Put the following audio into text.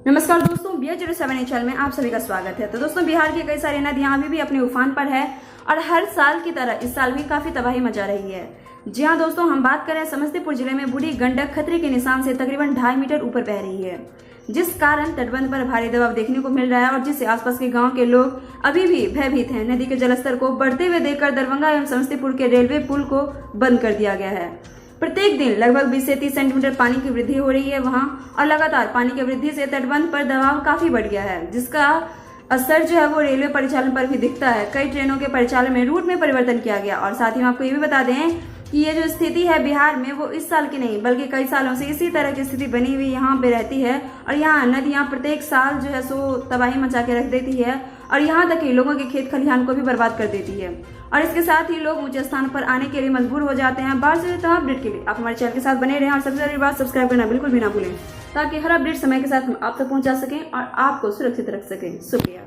नमस्कार दोस्तों, BH07 channel में आप सभी का स्वागत है। तो दोस्तों, बिहार की कई सारी नदियां अभी भी अपने उफान पर है और हर साल की तरह इस साल भी काफी तबाही मचा रही है। जी हाँ दोस्तों, हम बात करें समस्तीपुर जिले में बूढ़ी गंडक खतरे के निशान से तकरीबन 2.5 मीटर ऊपर बह रही है, जिस कारण तटबंध पर भारी दबाव देखने को मिल रहा है और जिससे आसपास के गांव के लोग अभी भी भयभीत हैं। नदी के जलस्तर को बढ़ते हुए देखकर दरभंगा एवं समस्तीपुर के रेलवे पुल को बंद कर दिया गया है। प्रत्येक दिन लगभग 20 से 30 सेंटीमीटर पानी की वृद्धि हो रही है वहां, और लगातार पानी की वृद्धि से तटबंध पर दबाव काफी बढ़ गया है, जिसका असर जो है वो रेलवे परिचालन पर भी दिखता है। कई ट्रेनों के परिचालन में रूट में परिवर्तन किया गया। और साथ ही हम आपको ये भी बता दें कि ये जो स्थिति है बिहार में वो इस साल की नहीं बल्कि कई सालों से इसी तरह की स्थिति बनी हुई यहाँ पे रहती है। और यहाँ नदियाँ प्रत्येक साल जो है सो तबाही मचा के रख देती है और यहाँ तक कि लोगों के खेत खलिहान को भी बर्बाद कर देती है। और इसके साथ ही लोग ऊंचे स्थान पर आने के लिए मजबूर हो जाते हैं। बाहर से तमाम अपडेट के लिए आप हमारे चैनल के साथ बने रहें और सबसे जरूरी बात सब्सक्राइब करना बिल्कुल भी ना भूलें, ताकि हर अपडेट समय के साथ हम आप तक पहुंचा सकें और आपको सुरक्षित रख सकें। शुक्रिया।